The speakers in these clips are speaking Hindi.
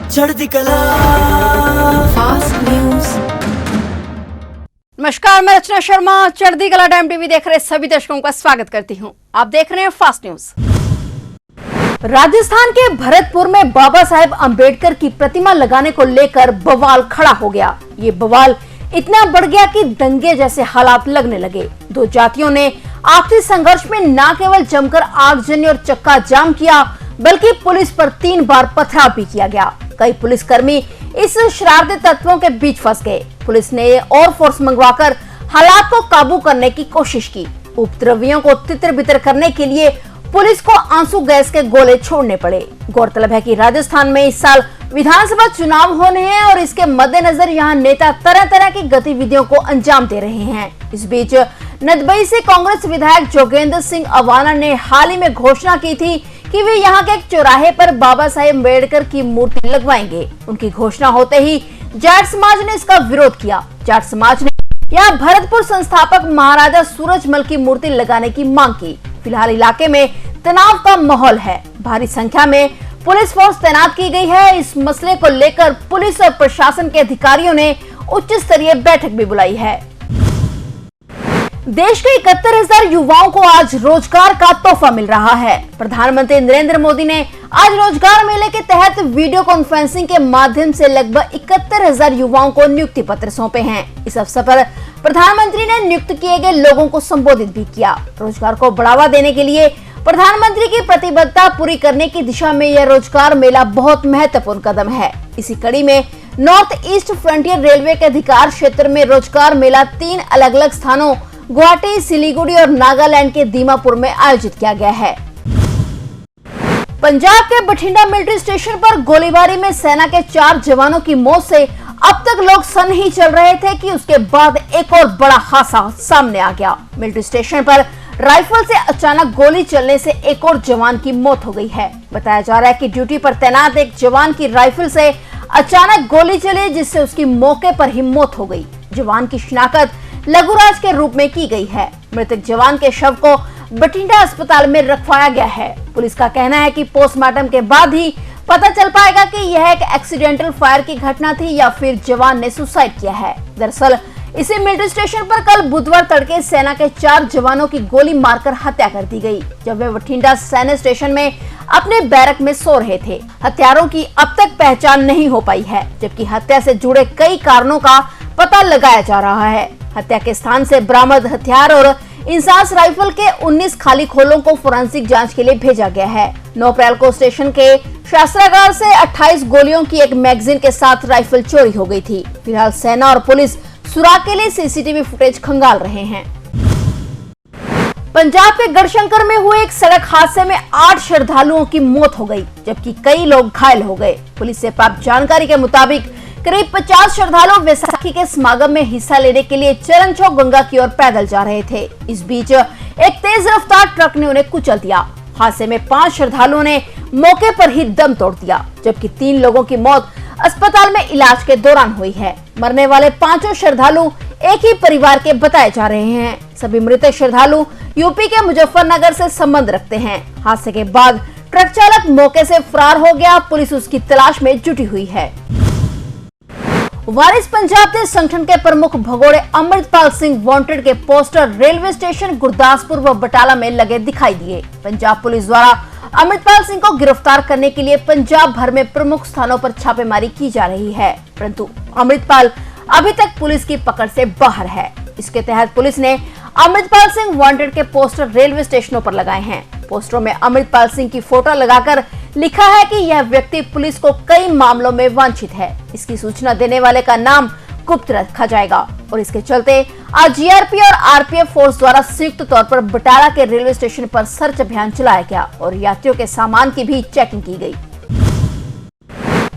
चढ़ती कला फास्ट न्यूज। नमस्कार, मैं रचना शर्मा चढ़ती कला टाइम टीवी देख रहे सभी दर्शकों का स्वागत करती हूं। आप देख रहे हैं फास्ट न्यूज। राजस्थान के भरतपुर में बाबा साहेब अंबेडकर की प्रतिमा लगाने को लेकर बवाल खड़ा हो गया। ये बवाल इतना बढ़ गया कि दंगे जैसे हालात लगने लगे। दो जातियों ने आपसी संघर्ष में न केवल जमकर आगजनी और चक्का जाम किया, बल्कि पुलिस पर 3 बार पथराव भी किया गया। कई पुलिसकर्मी इस शरारती तत्वों के बीच फंस गए। पुलिस ने और फोर्स मंगवाकर हालात को काबू करने की कोशिश की। उपद्रवियों को तितर-बितर करने के लिए पुलिस को आंसू गैस के गोले छोड़ने पड़े। गौरतलब है कि राजस्थान में इस साल विधानसभा चुनाव होने हैं और इसके मद्देनजर यहां नेता तरह तरह की गतिविधियों को अंजाम दे रहे हैं। इस बीच नदबई से कांग्रेस विधायक जोगेंद्र सिंह अवाना ने हाल ही में घोषणा की थी कि वे यहां के एक चौराहे पर बाबा साहेब अम्बेडकर की मूर्ति लगवाएंगे। उनकी घोषणा होते ही जाट समाज ने इसका विरोध किया। जाट समाज ने यहां भरतपुर संस्थापक महाराजा सूरजमल की मूर्ति लगाने की मांग की। फिलहाल इलाके में तनाव का माहौल है। भारी संख्या में पुलिस फोर्स तैनात की गई है। इस मसले को लेकर पुलिस और प्रशासन के अधिकारियों ने उच्च स्तरीय बैठक भी बुलाई है। देश के 71,000 युवाओं को आज रोजगार का तोहफा मिल रहा है। प्रधानमंत्री नरेंद्र मोदी ने आज रोजगार मेले के तहत वीडियो कॉन्फ्रेंसिंग के माध्यम से लगभग 71,000 युवाओं को नियुक्ति पत्र सौंपे हैं। इस अवसर पर प्रधानमंत्री ने नियुक्त किए गए लोगों को संबोधित भी किया। रोजगार को बढ़ावा देने के लिए प्रधानमंत्री की प्रतिबद्धता पूरी करने की दिशा में यह रोजगार मेला बहुत महत्वपूर्ण कदम है। इसी कड़ी में नॉर्थ ईस्ट फ्रंटियर रेलवे के अधिकार क्षेत्र में रोजगार मेला 3 अलग अलग स्थानों गुवाहाटी, सिलीगुड़ी और नागालैंड के दीमापुर में आयोजित किया गया है। पंजाब के बठिंडा मिलिट्री स्टेशन पर गोलीबारी में सेना के 4 जवानों की मौत से अब तक लोग सन ही चल रहे थे कि उसके बाद एक और बड़ा हादसा सामने आ गया। मिलिट्री स्टेशन पर राइफल से अचानक गोली चलने से एक और जवान की मौत हो गई है। बताया जा रहा है कि ड्यूटी पर तैनात एक जवान की राइफल से अचानक गोली चली, जिससे उसकी मौके पर ही मौत हो गई। जवान की शिनाख्त लघुराज के रूप में की गई है। मृतक जवान के शव को बठिंडा अस्पताल में रखवाया गया है। पुलिस का कहना है कि पोस्टमार्टम के बाद ही पता चल पाएगा कि यह एक एक्सीडेंटल फायर की घटना थी या फिर जवान ने सुसाइड किया है। दरअसल इसी मिलिट्री स्टेशन पर कल बुधवार तड़के सेना के 4 जवानों की गोली मारकर हत्या कर दी गई, जब वे बठिंडा सैन्य स्टेशन में अपने बैरक में सो रहे थे। हत्यारों की अब तक पहचान नहीं हो पाई है, जबकि हत्या से जुड़े कई कारणों का पता लगाया जा रहा है। हत्या के स्थान से बरामद हथियार और इंसास राइफल के 19 खाली खोलों को फोरेंसिक जांच के लिए भेजा गया है। 9 अप्रैल को स्टेशन के शस्त्रागार से 28 गोलियों की एक मैगजीन के साथ राइफल चोरी हो गई थी। फिलहाल सेना और पुलिस सुराग के लिए सीसीटीवी फुटेज खंगाल रहे हैं। पंजाब के गढ़शंकर में हुए एक सड़क हादसे में 8 श्रद्धालुओं की मौत हो गई, जबकि कई लोग घायल हो गए। पुलिस से प्राप्त जानकारी के मुताबिक करीब 50 श्रद्धालु वैसाखी के समागम में हिस्सा लेने के लिए चरण चौक गंगा की ओर पैदल जा रहे थे। इस बीच एक तेज रफ्तार ट्रक ने उन्हें कुचल दिया। हादसे में 5 श्रद्धालुओं ने मौके पर ही दम तोड़ दिया, जबकि 3 लोगों की मौत अस्पताल में इलाज के दौरान हुई है। मरने वाले 5 श्रद्धालु एक ही परिवार के बताए जा रहे हैं। सभी मृतक श्रद्धालु यूपी के मुजफ्फरनगर से संबंध रखते हैं। हादसे के बाद ट्रक चालक मौके से फरार हो गया। पुलिस उसकी तलाश में जुटी हुई है। वारिस पंजाब के संगठन के प्रमुख भगोड़े अमृतपाल सिंह वांटेड के पोस्टर रेलवे स्टेशन गुरदासपुर व बटाला में लगे दिखाई दिए। पंजाब पुलिस द्वारा अमृतपाल सिंह को गिरफ्तार करने के लिए पंजाब भर में प्रमुख स्थानों पर छापेमारी की जा रही है, परंतु अमृतपाल अभी तक पुलिस की पकड़ से बाहर है। इसके तहत पुलिस ने अमृतपाल सिंह वांटेड के पोस्टर रेलवे स्टेशनों पर लगाए हैं। पोस्टरों में अमृतपाल सिंह की फोटो लगाकर लिखा है कि यह व्यक्ति पुलिस को कई मामलों में वांछित है। इसकी सूचना देने वाले का नाम गुप्त रखा जाएगा और इसके चलते आज जीआरपी और आरपीएफ फोर्स द्वारा संयुक्त तौर पर बटाला के रेलवे स्टेशन पर सर्च अभियान चलाया गया और यात्रियों के सामान की भी चेकिंग की गई।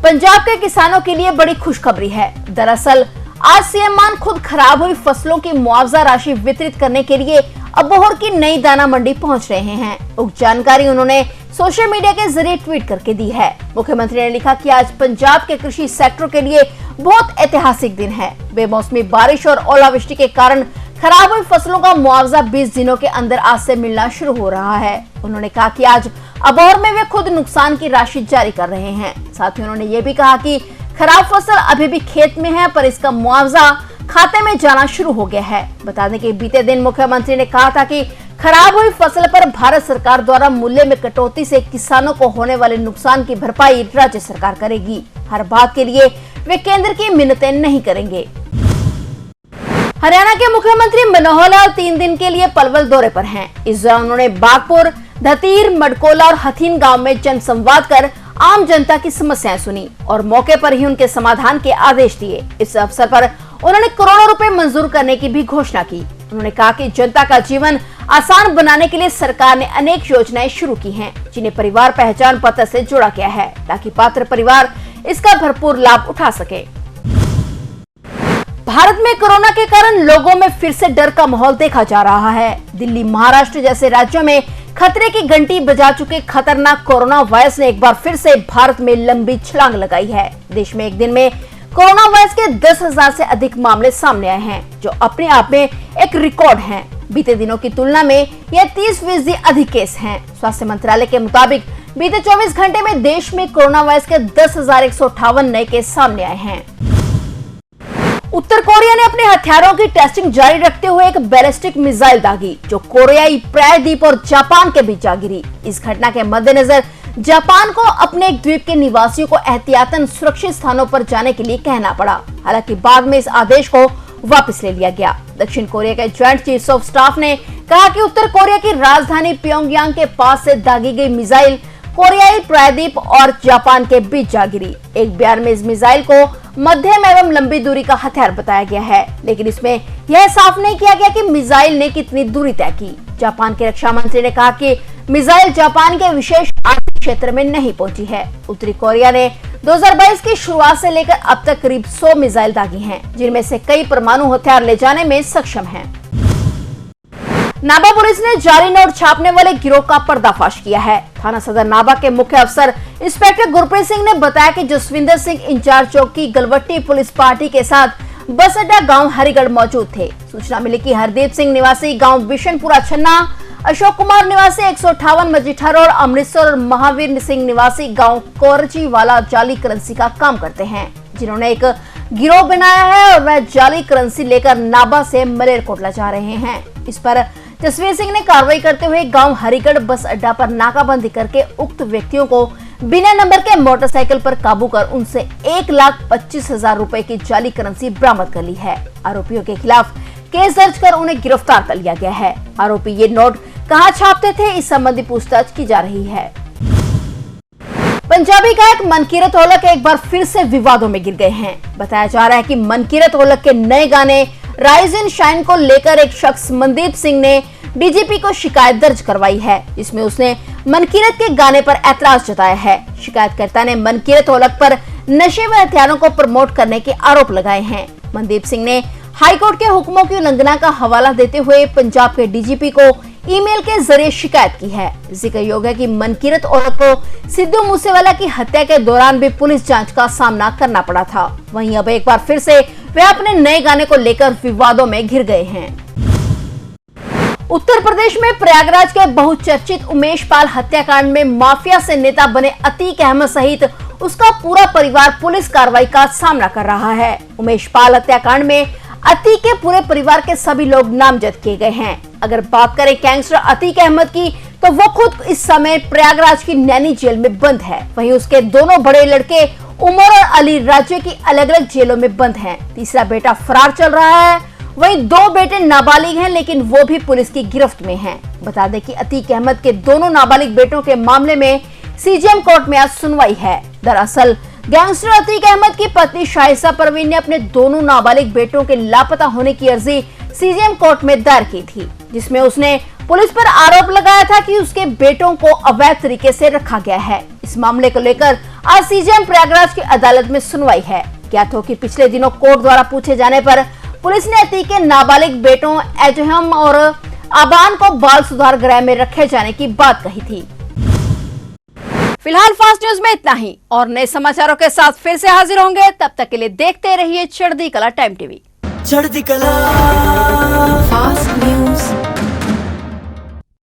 पंजाब के किसानों के लिए बड़ी खुशखबरी है। दरअसल आज सीएम मान खुद खराब हुई फसलों की मुआवजा राशि वितरित करने के लिए अबोहर की नई दाना मंडी पहुंच रहे हैं। उक्त जानकारी उन्होंने सोशल मीडिया के जरिए ट्वीट करके दी है। मुख्यमंत्री ने लिखा कि आज पंजाब के कृषि सेक्टर के लिए बहुत ऐतिहासिक दिन है। बेमौसमी बारिश और ओलावृष्टि के कारण खराब हुई फसलों का मुआवजा 20 दिनों के अंदर आज से मिलना शुरू हो रहा है। उन्होंने कहा कि आज अबोहर में वे खुद नुकसान की राशि जारी कर रहे हैं। साथ ही उन्होंने ये भी कहा कि खराब फसल अभी भी खेत में है, पर इसका मुआवजा खाते में जाना शुरू हो गया है। बता दें कि बीते दिन मुख्यमंत्री ने कहा था कि खराब हुई फसल पर भारत सरकार द्वारा मूल्य में कटौती से किसानों को होने वाले नुकसान की भरपाई राज्य सरकार करेगी। हर बात के लिए वे केंद्र की मिन्नतें नहीं करेंगे। हरियाणा के मुख्यमंत्री मनोहर लाल 3 दिन के लिए पलवल दौरे पर हैं। इस दौरान उन्होंने बागपुर, धतीर, मडकोला और हथीन गांव में जनसंवाद कर आम जनता की समस्याएं सुनी और मौके पर ही उनके समाधान के आदेश दिए। इस अवसर पर उन्होंने करोड़ों रुपए मंजूर करने की भी घोषणा की। उन्होंने कहा कि जनता का जीवन आसान बनाने के लिए सरकार ने अनेक योजनाएं शुरू की हैं, जिन्हें परिवार पहचान पत्र से जोड़ा गया है, ताकि पात्र परिवार इसका भरपूर लाभ उठा सके। भारत में कोरोना के कारण लोगों में फिर से डर का माहौल देखा जा रहा है। दिल्ली, महाराष्ट्र जैसे राज्यों में खतरे की घंटी बजा चुके खतरनाक कोरोना वायरस ने एक बार फिर से भारत में लंबी छलांग लगाई है। देश में एक दिन में कोरोना वायरस के 10,000 से अधिक मामले सामने आए हैं, जो अपने आप में एक रिकॉर्ड है। बीते दिनों की तुलना में यह 30% अधिक केस हैं। स्वास्थ्य मंत्रालय के मुताबिक बीते 24 घंटे में देश में कोरोना वायरस के 10,158 नए केस सामने आए हैं। उत्तर कोरिया ने अपने हथियारों की टेस्टिंग जारी रखते हुए एक बैलिस्टिक मिसाइल दागी, जो कोरियाई प्रायद्वीप और जापान के बीच जा गिरी। इस घटना के मद्देनजर जापान को अपने एक द्वीप के निवासियों को एहतियातन सुरक्षित स्थानों पर जाने के लिए कहना पड़ा। हालांकि बाद में इस आदेश को वापस ले लिया गया। दक्षिण कोरिया के ज्वाइंट चीफ्स ऑफ स्टाफ ने कहा कि उत्तर कोरिया की राजधानी प्योंगयांग के पास से दागी गई मिसाइल कोरियाई प्रायद्वीप और जापान के बीच जा गिरी। एक बयान में इस मिसाइल को मध्यम एवं लंबी दूरी का हथियार बताया गया है, लेकिन इसमें यह साफ नहीं किया गया कि मिसाइल ने कितनी दूरी तय की। जापान के रक्षा मंत्री ने कहा कि मिसाइल जापान के विशेष आर्थिक क्षेत्र में नहीं पहुंची है। उत्तरी कोरिया ने 2022 की शुरुआत से लेकर अब तक करीब 100 मिसाइल दागी हैं, जिनमें से कई परमाणु हथियार ले जाने में सक्षम हैं। नाभा पुलिस ने जाली नोट छापने वाले गिरोह का पर्दाफाश किया है। थाना सदर नाभा के मुख्य अफसर इंस्पेक्टर गुरप्रीत सिंह ने बताया कि जसविंदर सिंह इंचार्ज चौकी गलवट्टी पुलिस पार्टी के साथ बस अड्डा गाँव हरिगढ़ मौजूद थे। सूचना मिली कि हरदीप सिंह निवासी गाँव बिशनपुरा छन्ना, अशोक कुमार निवासी 158 मजीठा रोड अमृतसर और महावीर सिंह निवासी गाँव कोरची वाला जाली करेंसी का काम करते हैं, जिन्होंने एक गिरोह बनाया है और वह जाली करेंसी लेकर नाभा से मलेरकोटला जा रहे हैं। इस पर जसवीर सिंह ने कार्रवाई करते हुए गांव हरिगढ़ बस अड्डा पर नाकाबंदी करके उक्त व्यक्तियों को बिना नंबर के मोटरसाइकिल पर काबू कर उनसे 1,25,000 रुपए की जाली करेंसी बरामद कर ली है। आरोपियों के खिलाफ केस दर्ज कर उन्हें गिरफ्तार कर लिया गया है। आरोपी ये नोट कहां छापते थे, इस संबंधी पूछताछ की जा रही है। पंजाबी गायक मनकीरत औलख एक बार फिर से विवादों में गिर गए हैं। बताया जा रहा है कि मनकीरत औलख के नए गाने राइज एंड शाइन को लेकर एक शख्स मनदीप सिंह ने डीजीपी को शिकायत दर्ज करवाई है, जिसमें उसने मनकीरत के गाने पर ऐतराज जताया है। शिकायतकर्ता ने मनकीरत औलख पर नशे व हथियारों को प्रमोट करने के आरोप लगाए हैं। मनदीप सिंह ने हाईकोर्ट के हुक्मों की उल्लंघना का हवाला देते हुए पंजाब के डीजीपी को ईमेल के जरिए शिकायत की है। जिक्र योग्य है कि मनकीरत औलख को सिद्धू मूसेवाला की हत्या के दौरान भी पुलिस जांच का सामना करना पड़ा था। वहीं अब एक बार फिर से वे अपने नए गाने को लेकर विवादों में घिर गए हैं। उत्तर प्रदेश में प्रयागराज के बहुचर्चित उमेश पाल हत्याकांड में माफिया से नेता बने अतीक अहमद सहित उसका पूरा परिवार पुलिस कार्रवाई का सामना कर रहा है। उमेश पाल हत्याकांड में अतीक के पूरे परिवार के सभी लोग नामजद किए गए हैं। अगर बात करें गैंगस्टर अतीक अहमद की, तो वो खुद इस समय प्रयागराज की नैनी जेल में बंद है। वहीं उसके दोनों बड़े लड़के उमर और अली राज्य की अलग अलग जेलों में बंद हैं। तीसरा बेटा फरार चल रहा है। वहीं 2 बेटे नाबालिग हैं, लेकिन वो भी पुलिस की गिरफ्त में हैं। बता दें कि अतीक अहमद के दोनों नाबालिग बेटों के मामले में सीजेएम कोर्ट में आज सुनवाई है। दरअसल गैंगस्टर अतीक अहमद की पत्नी शाइसा परवीन ने अपने दोनों नाबालिग बेटों के लापता होने की अर्जी सीजेएम कोर्ट में दायर की थी, जिसमें उसने पुलिस पर आरोप लगाया था कि उसके बेटों को अवैध तरीके से रखा गया है। इस मामले को लेकर आज सीजेएम प्रयागराज की अदालत में सुनवाई है। ज्ञात हो कि पिछले दिनों कोर्ट द्वारा पूछे जाने पर पुलिस ने अतीक के नाबालिग बेटों एजहम और आबान को बाल सुधार गृह में रखे जाने की बात कही थी। फिलहाल फास्ट न्यूज में इतना ही, और नए समाचारों के साथ फिर से हाजिर होंगे। तब तक के लिए देखते रहिए चढ़ती कला टाइम टीवी। चढ़ती कला फास्ट न्यूज।